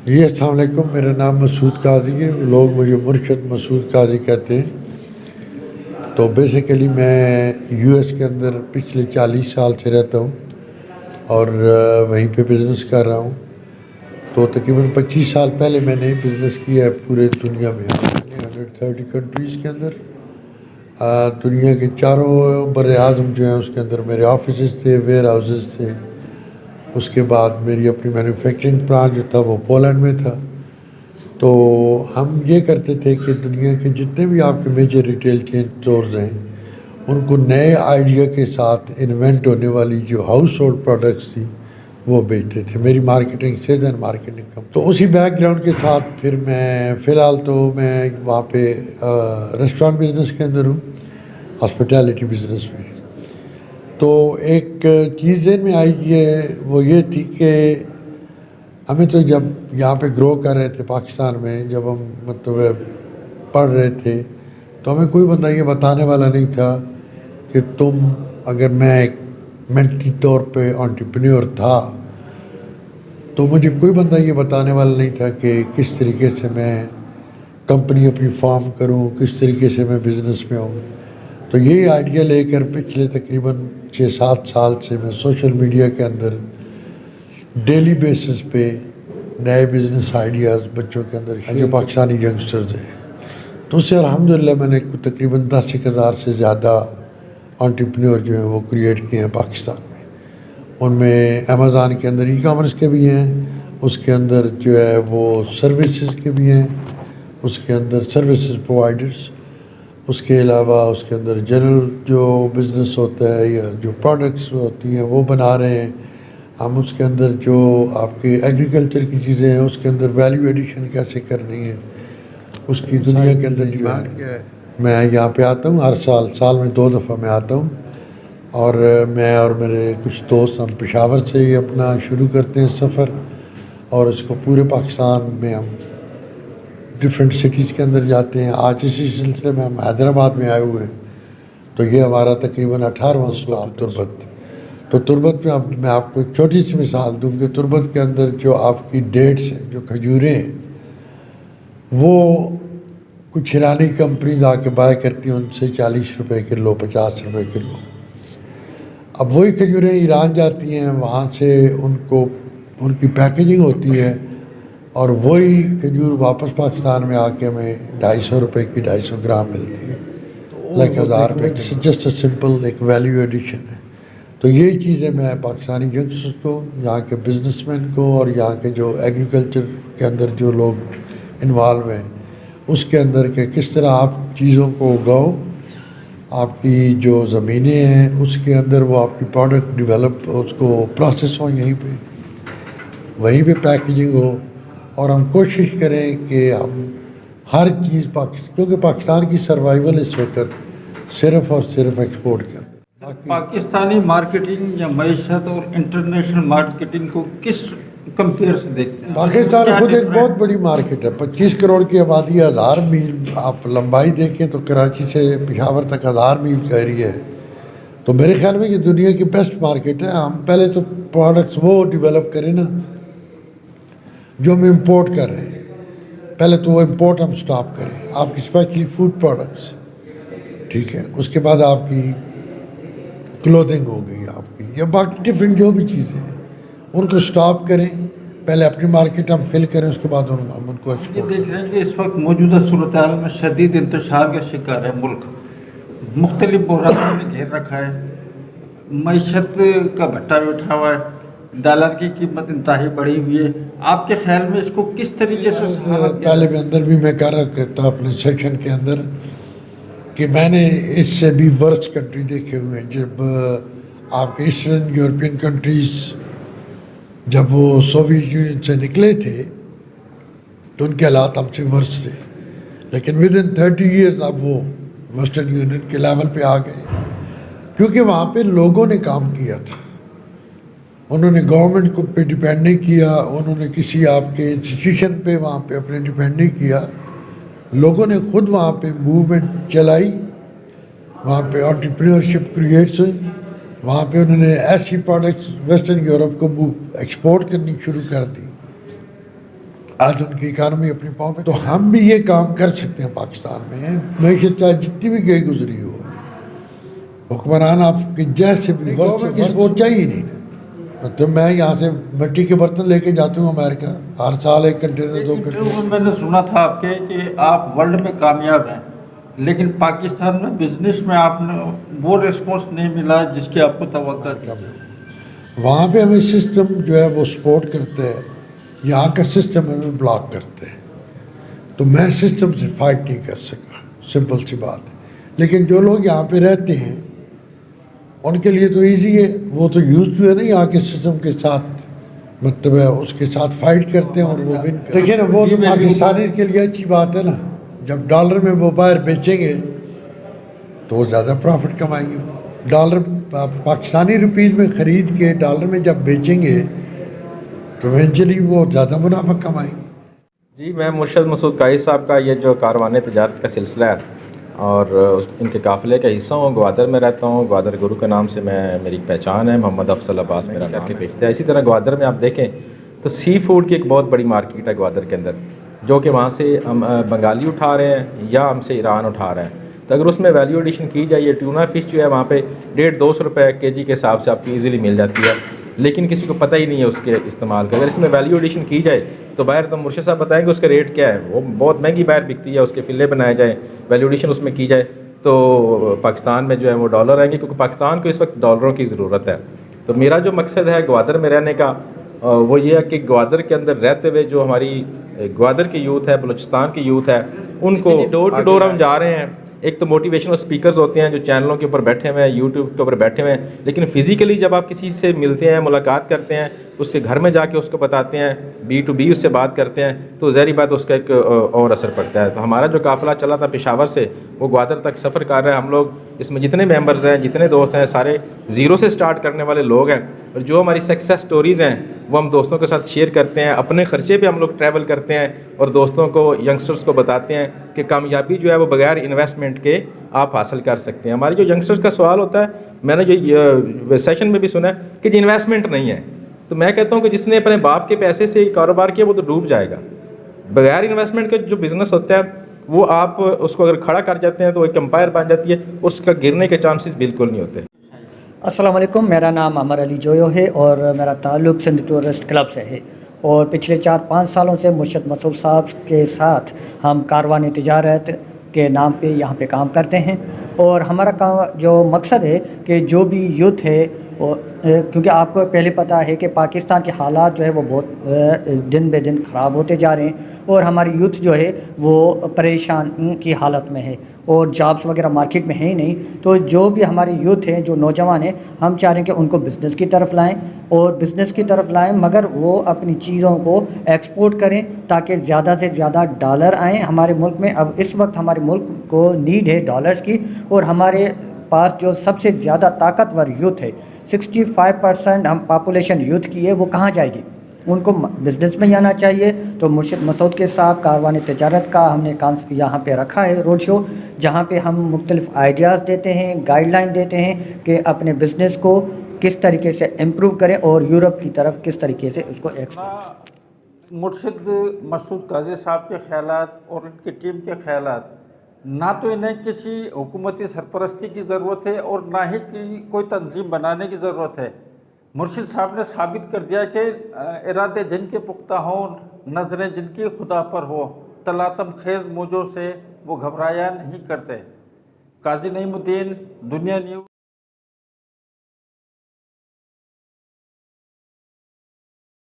جی السلام علیکم، میرا نام مسعود قاضی ہے، لوگ مجھے مرشد مسعود قاضی کہتے ہیں۔ تو بیسیکلی میں یو ایس کے اندر پچھلے 40 سال سے رہتا ہوں اور وہیں پہ بزنس کر رہا ہوں۔ تو تقریباً 25 سال پہلے میں نے بزنس کیا ہے پورے دنیا میں 130 کنٹریز کے اندر۔ دنیا کے چاروں بر اعظم جو ہیں اس کے اندر میرے آفیسز تھے، ویئر ہاؤسز تھے۔ اس کے بعد میری اپنی مینوفیکچرنگ پلانٹ جو تھا وہ پولینڈ میں تھا۔ تو ہم یہ کرتے تھے کہ دنیا کے جتنے بھی آپ کے میجر ریٹیل چین اسٹورز ہیں ان کو نئے آئیڈیا کے ساتھ انوینٹ ہونے والی جو ہاؤس ہولڈ پروڈکٹس تھی وہ بیچتے تھے۔ میری مارکیٹنگ سیلز اینڈ مارکیٹنگ کم، تو اسی بیک گراؤنڈ کے ساتھ پھر میں فی الحال تو میں وہاں پہ ریسٹورانٹ بزنس کے اندر ہوں، ہاسپٹیلٹی بزنس میں۔ تو ایک چیز ذہن میں آئی وہ یہ تھی کہ ہمیں تو جب یہاں پہ گرو کر رہے تھے پاکستان میں، جب ہم مطلب پڑھ رہے تھے تو ہمیں کوئی بندہ یہ بتانے والا نہیں تھا کہ تم اگر میں ایک مینٹلی طور پہ انٹرپرینیور تھا تو مجھے کوئی بندہ یہ بتانے والا نہیں تھا کہ کس طریقے سے میں کمپنی اپنی فارم کروں، کس طریقے سے میں بزنس میں ہوں۔ تو یہ آئیڈیا لے کر پچھلے تقریباً 6-7 سال سے میں سوشل میڈیا کے اندر ڈیلی بیسس پہ نئے بزنس آئیڈیاز بچوں کے اندر جو پاکستانی ینگسٹرز ہیں، تو اس سے الحمدللہ میں نے تقریباً 10,000 سے زیادہ انٹرپرینور جو ہیں وہ کریٹ کیے ہیں پاکستان میں۔ ان میں امیزون کے اندر ای کامرس کے بھی ہیں، اس کے اندر جو ہے وہ سروسز کے بھی ہیں، اس کے اندر سروسز پرووائڈرز، اس کے علاوہ اس کے اندر جنرل جو بزنس ہوتا ہے یا جو پروڈکٹس ہوتی ہیں وہ بنا رہے ہیں ہم۔ اس کے اندر جو آپ کے ایگریکلچر کی چیزیں ہیں اس کے اندر ویلیو ایڈیشن کیسے کرنی ہے، اس کی دنیا کے اندر جو ہے میں یہاں پہ آتا ہوں ہر سال میں 2 دفعہ میں آتا ہوں، اور میں اور میرے کچھ دوست ہم پشاور سے ہی اپنا شروع کرتے ہیں سفر، اور اس کو پورے پاکستان میں ہم ڈفرینٹ سٹیز کے اندر جاتے ہیں۔ آج اسی سلسلے میں ہم حیدرآباد میں آئے ہوئے ہیں، تو یہ ہمارا تقریباً 18واں اسٹاپ تربت۔ تو تربت میں اب میں آپ کو ایک چھوٹی سی مثال دوں کہ تربت کے اندر جو آپ کی ڈیٹس ہیں، جو کھجوریں ہیں، وہ کچھ ایرانی کمپنیز آ کے بائی کرتی ہیں ان سے 40 روپے کلو، 50 روپے کلو۔ اب وہی کھجوریں ایران جاتی ہیں، وہاں سے ان کی پیکیجنگ ہوتی ہے، اور وہی کھجور واپس پاکستان میں آ کے ہمیں 250 روپے کی 250 گرام ملتی ہے، لائک 1000 روپے کی۔ جسٹ اے سمپل ایک ویلیو ایڈیشن ہے۔ تو یہ چیزیں میں پاکستانی ینگسٹرز کو، یہاں کے بزنس مین کو، اور یہاں کے جو ایگریکلچر کے اندر جو لوگ انوالو ہیں اس کے اندر کہ کس طرح آپ چیزوں کو اگاؤ، آپ کی جو زمینیں ہیں اس کے اندر وہ آپ کی پروڈکٹ ڈیولپ، اس کو پروسیس ہو یہیں پہ، وہیں پہ پیکیجنگ ہو، اور ہم کوشش کریں کہ ہم ہر چیز کیونکہ پاکستان کی سروائیول اس وقت صرف اور صرف ایکسپورٹ کے اندر۔ پاکستانی مارکیٹنگ یا معیشت اور انٹرنیشنل مارکیٹنگ کو کس کمپیئر سے دیکھتے ہیں؟ پاکستان خود ایک بہت بڑی مارکیٹ ہے، 25 کروڑ کی آبادی، 1000 میل آپ لمبائی دیکھیں تو کراچی سے پشاور تک 1000 میل کا ایریا ہے۔ تو میرے خیال میں یہ دنیا کی بیسٹ مارکیٹ ہے۔ ہم پہلے تو پروڈکٹس وہ ڈیولپ کریں نا جو ہم امپورٹ کر رہے ہیں، پہلے تو وہ امپورٹ ہم سٹاپ کریں، آپ کی اسپیشلی فوڈ پروڈکٹس، ٹھیک ہے۔ اس کے بعد آپ کی کلوتھنگ ہو گئی آپ کی، یا باقی ڈفرینٹ جو بھی چیزیں ہیں ان کو سٹاپ کریں، پہلے اپنی مارکیٹ ہم فل کریں، اس کے بعد ہم ان کو یہ ایکسپورٹ دیکھ کریں۔ رہے ہیں کہ اس وقت موجودہ صورتحال میں شدید انتشار کا شکار ہے ملک، مختلف بحرانوں نے گھیر رکھا ہے، معیشت کا بھٹا بیٹھا ہوا ہے، ڈالر کی قیمت انتہائی بڑھی ہوئی ہے۔ آپ کے خیال میں اس کو کس طریقے سے پہلے میں اندر بھی میں کہہ رہا تھا اپنے سیکشن کے اندر کہ میں نے اس سے بھی ورس کنٹری دیکھے ہوئے ہیں۔ جب آپ کے ایسٹرن یورپین کنٹریز جب وہ سوویت یونین سے نکلے تھے تو ان کے حالات ہم سے ورس تھے، لیکن ود ان 30 ایئرز اب وہ ویسٹرن یونین کے لیول پہ آ گئے، کیونکہ وہاں پہ لوگوں نے کام کیا تھا، انہوں نے گورنمنٹ کو پہ ڈیپینڈ نہیں کیا، انہوں نے کسی آپ کے انسٹیٹیوشن پہ وہاں پہ اپنے ڈیپینڈ نہیں کیا، لوگوں نے خود وہاں پہ موومنٹ چلائی، وہاں پہ انٹرپرینورشپ کریٹس ہوئی، وہاں پہ انہوں نے ایسی پروڈکٹس ویسٹرن یورپ کو ایکسپورٹ کرنی شروع کر دی۔ آج ان کی اکانومی اپنی پاؤں پہ, تو ہم بھی یہ کام کر سکتے ہیں پاکستان میں. معیشت چاہے جتنی بھی گئی گزری ہو, حکمران آپ کی جیسے بھی گورنمنٹ کی سپورٹ چاہیے نہیں. مطلب میں یہاں سے مٹی کے برتن لے کے جاتا ہوں امریکہ, ہر سال 1 کنٹینر 2 کنٹینر. میں نے سنا تھا آپ کے کہ آپ ورلڈ میں کامیاب ہیں, لیکن پاکستان میں بزنس میں آپ نے وہ ریسپانس نہیں ملا جس کی آپ کو توقع تھی. وہاں پہ ہمیں سسٹم جو ہے وہ سپورٹ کرتا ہے, یہاں کا سسٹم ہمیں بلاک کرتا ہے. تو میں سسٹم سے فائٹ نہیں کر سکا, سمپل سی بات ہے. لیکن جو لوگ یہاں پہ رہتے ہیں ان کے لیے تو ایزی ہے, وہ تو یوز ٹو ہے نا یہاں کے سسٹم کے ساتھ, مطلب ہے اس کے ساتھ فائٹ کرتے ہیں اور وہ ون کرتے ہیں. دیکھیں نا, وہ تو پاکستانی کے لیے اچھی بات ہے نا, جب ڈالر میں وہ باہر بیچیں گے تو وہ زیادہ پروفٹ کمائیں گے. ڈالر پاکستانی روپیز میں خرید کے ڈالر میں جب بیچیں گے تو ایونچولی وہ زیادہ منافع کمائیں گے. جی, میں مرشد مسعود قائد صاحب کا یہ جو کاروان تجارت کا سلسلہ ہے اور ان کے قافلے کا حصہ ہوں. گوادر میں رہتا ہوں, گوادر گرو کے نام سے میری پہچان ہے. محمد افضل عباس میرا کر کے بیچتا ہے. اسی طرح گوادر میں آپ دیکھیں تو سی فوڈ کی ایک بہت بڑی مارکیٹ ہے گوادر کے اندر, جو کہ وہاں سے ہم بنگالی اٹھا رہے ہیں یا ہم سے ایران اٹھا رہے ہیں. تو اگر اس میں ویلیو ایڈیشن کی جائے, یہ ٹیونا فش جو ہے وہاں پہ 150-200 روپے کے جی کے حساب سے آپ کو ایزیلی مل جاتی ہے, لیکن کسی کو پتہ ہی نہیں ہے اس کے استعمال کا. اگر اس میں ویلیو ایڈیشن کی جائے تو باہر تو مرشد صاحب بتائیں گے اس کا ریٹ کیا ہے, وہ بہت مہنگی باہر بکتی ہے. اس کے فلے بنائے جائیں, ویلیو ایڈیشن اس میں کی جائے تو پاکستان میں جو ہے وہ ڈالر آئیں گے, کیونکہ پاکستان کو اس وقت ڈالروں کی ضرورت ہے. تو میرا جو مقصد ہے گوادر میں رہنے کا وہ یہ ہے کہ گوادر کے اندر رہتے ہوئے جو ہماری گوادر کی یوتھ ہے, بلوچستان کی یوتھ ہے, ان کو ڈور ٹو ڈور ہم جا رہے ہیں. ایک تو موٹیویشنل سپیکرز ہوتے ہیں جو چینلوں کے اوپر بیٹھے ہوئے ہیں, یوٹیوب کے اوپر بیٹھے ہوئے ہیں, لیکن فزیکلی جب آپ کسی سے ملتے ہیں, ملاقات کرتے ہیں, اس کے گھر میں جا کے اس کو بتاتے ہیں, بی ٹو بی اس سے بات کرتے ہیں, تو ظاہری بات اس کا ایک اور اثر پڑتا ہے. تو ہمارا جو قافلہ چلا تھا پشاور سے وہ گوادر تک سفر کر رہے ہیں. ہم لوگ اس میں جتنے ممبرز ہیں, جتنے دوست ہیں, سارے زیرو سے سٹارٹ کرنے والے لوگ ہیں, اور جو ہماری سکسیس سٹوریز ہیں وہ ہم دوستوں کے ساتھ شیئر کرتے ہیں. اپنے خرچے پہ ہم لوگ ٹریول کرتے ہیں اور دوستوں کو, ینگسٹرز کو بتاتے ہیں کہ کامیابی جو ہے وہ بغیر انویسٹمنٹ کے آپ حاصل کر سکتے ہیں. ہمارے جو ینگسٹرز کا سوال ہوتا ہے, میں نے جو سیشن میں بھی سنا ہے کہ جی انویسٹمنٹ نہیں ہے, تو میں کہتا ہوں کہ جس نے اپنے باپ کے پیسے سے کاروبار کیا وہ تو ڈوب جائے گا. بغیر انویسٹمنٹ کے جو بزنس ہوتا ہے وہ آپ اس کو اگر کھڑا کر جاتے ہیں تو ایک امپائر بن جاتی ہے, اس کا گرنے کے چانسز بالکل نہیں ہوتے. السلام علیکم, میرا نام عمر علی جویو ہے اور میرا تعلق سندھ ٹورسٹ کلب سے ہے, اور پچھلے 4-5 سالوں سے مرشد مسعود صاحب کے ساتھ ہم کاروان تجارت کے نام پہ یہاں پہ کام کرتے ہیں. اور ہمارا کام جو مقصد ہے کہ جو بھی یوتھ ہے وہ, کیونکہ آپ کو پہلے پتہ ہے کہ پاکستان کے حالات جو ہے وہ بہت دن بہ دن خراب ہوتے جا رہے ہیں, اور ہماری یوتھ جو ہے وہ پریشانی کی حالت میں ہے اور جابس وغیرہ مارکیٹ میں ہے ہی نہیں. تو جو بھی ہماری یوتھ ہے, جو نوجوان ہیں, ہم چاہ رہے ہیں کہ ان کو بزنس کی طرف لائیں, اور بزنس کی طرف لائیں مگر وہ اپنی چیزوں کو ایکسپورٹ کریں تاکہ زیادہ سے زیادہ ڈالر آئیں ہمارے ملک میں. اب اس وقت ہمارے ملک کو نیڈ ہے ڈالرز کی, اور ہمارے پاس جو سب سے زیادہ طاقتور یوتھ ہے, 65% ہم پاپولیشن یوتھ کی ہے, وہ کہاں جائے گی؟ ان کو بزنس میں جانا چاہیے. تو مرشد مسعود کے ساتھ کاروان تجارت کا ہم نے یہاں پہ رکھا ہے روڈ شو, جہاں پہ ہم مختلف آئیڈیاز دیتے ہیں, گائیڈ لائن دیتے ہیں کہ اپنے بزنس کو کس طریقے سے امپروو کریں اور یورپ کی طرف کس طریقے سے اس کو ایکسپورٹ. مرشد مسعود قاضی صاحب کے خیالات اور ان کی ٹیم کے خیالات, نہ تو انہیں کسی حکومتی سرپرستی کی ضرورت ہے اور نہ ہی کوئی تنظیم بنانے کی ضرورت ہے. مرشد صاحب نے ثابت کر دیا کہ ارادے جن کے پختہ ہوں, نظریں جن کی خدا پر ہو, تلاطم خیز موجوں سے وہ گھبرایا نہیں کرتے. قاضی نعیم الدین, دنیا نیوز.